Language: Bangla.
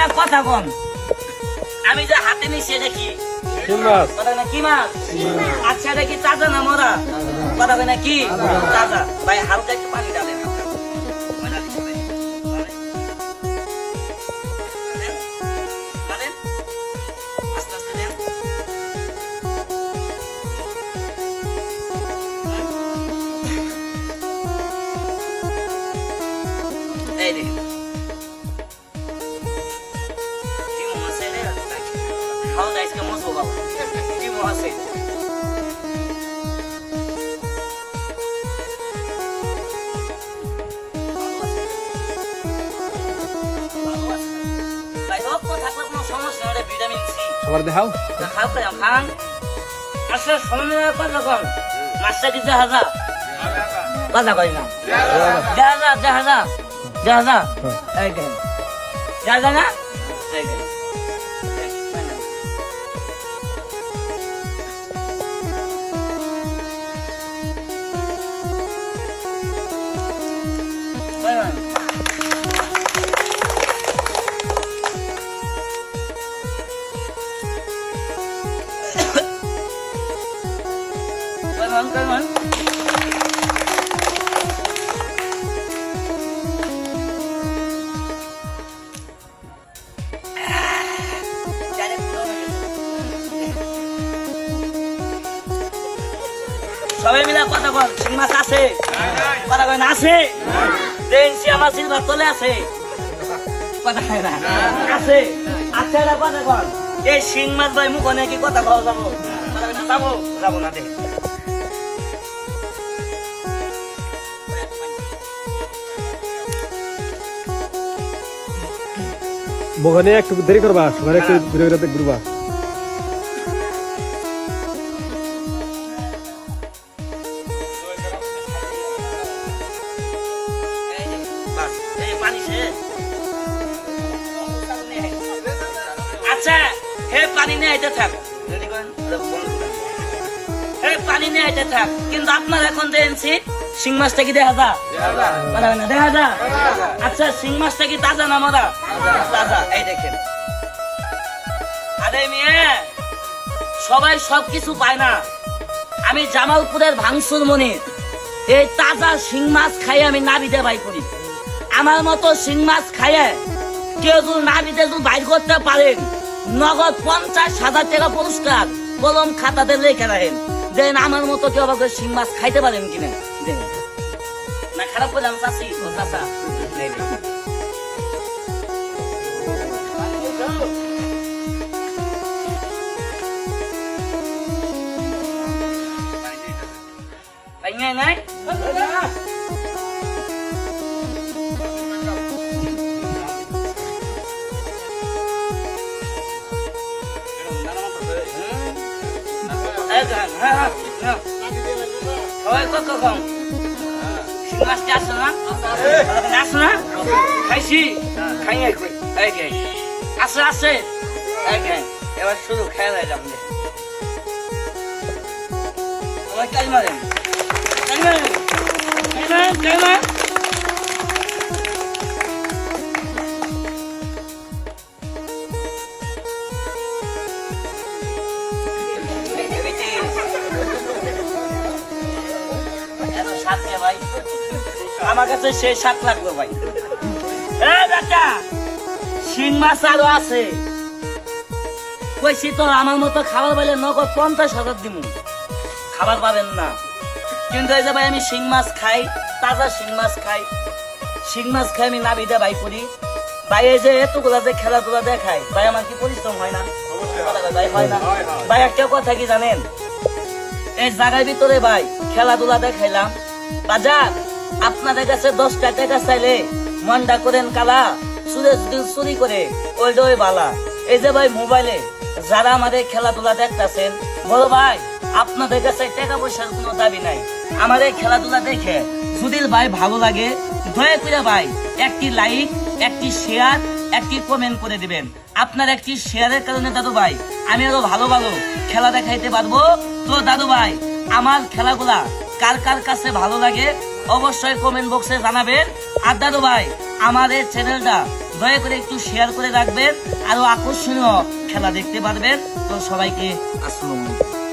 না কথা কম আমি যে হাতে নিছি দেখি কথা না কি মাছ আচ্ছা দেখি তাজা না মরা কথা না কি তাজা ভাই হালকা একটু পানি ডালেন আস্তে আস্তে দেন এই দেখেন খাওয়া যায় আজকে মজবো বাবা ডিমও আছে সবার দেখাও খান আসলে সময় কতক্ষণ মাছটা দিতে হাজার কথা কই না দেখা এই দেখেন দেখা না এই দেখেন Come on. সবাই মিলে কথা বল শিং মাছ আছে কথা কয় না আছে দেখছি আমার সিলভার তলে আছে কথা হয় না আছে আচ্ছা না কথা বল এই শিং মাছ ভাই মুখ নাকি কথা বলা যাবো যাবো যাবো না দেখ বগানে একটু দেরি করবা সবাই একটু ঘুরে ঘুরে ঘুরবা আচ্ছা হে পানি নিয়ে আইতে থাক হে পানি নিয়ে আইতে থাক কিন্তু আপনার এখন দেখছি শিং মাছটা কি দেখা যা দেখা যা আচ্ছা শিং মাছটা কি তাজা না মরা তাজা এই দেখেন আরে মেয়ে সবাই সবকিছু পায় না আমি জামালপুরের ভাঙসুর মনির এই তাজা শিং মাছ খাই আমি নাবিতে বাই করি আমার মতো শিং মাছ খাইয়ে কেউ যদি নাবিতে যদি বাইর করতে পারেন নগদ 50,000 টাকা পুরস্কার কলম খাতাতে লেখে রাখেন দেন আমার মতো কেউ আবার শিং মাছ খাইতে পারেন কিনা দেন না খারাপ করে আমি চাচ্ছি ও চাচা নাই মাছটা আসো না আসো না খাইছি খাই আছে আছে এবার শুরু খেলা যাম কাজ মারেন ভাই আমার কাছে সেই 7 লাগবে ভাই শিং মাছ আরো আছে কইছি তো আমার মতো খাবার পাইলে নগদ 50,000 দিব খাবার পাবেন না কিন্তু এই যে ভাই আমি শিং মাছ খাই তাজা শিং মাছ খাই আমি নাবিদা ভাই করি ভাই এই যে এতগুলা যে খেলাধুলা দেখাই ভাই আমার কি পরিশ্রম হয় না ভাই হয় না ভাই একটা কথা কি জানেন এই জায়গার ভিতরে ভাই খেলাধুলা দেখাইলাম বাজার আপনাদের কাছে 10 টাকা চাইলে মনটা করেন কালা চুরি করে ওই বালা এই যে ভাই মোবাইলে যারা আমাদের খেলাধুলা দেখতেছেন বড় ভাই আপনাদের কাছে টাকা পয়সার কোনো দাবি নাই আমাদের খেলাধুলা দেখে যদি ভাই ভালো লাগে দয়া করে ভাই একটি লাইক একটি শেয়ার একটি কমেন্ট করে দিবেন আপনার একটি শেয়ারের কারণে দাদু ভাই আমি আরো ভালো খেলা দেখাইতে পারবো তো দাদু ভাই আমার খেলাগুলা কার কার কাছে ভালো লাগে অবশ্যই কমেন্ট বক্সে জানাবেন আর দাদু ভাই আমাদের চ্যানেলটা দয়া করে একটু শেয়ার করে রাখবেন, আরো আকর্ষণীয় খেলা দেখতে পারবেন। তো সবাইকে আসসালামু আলাইকুম।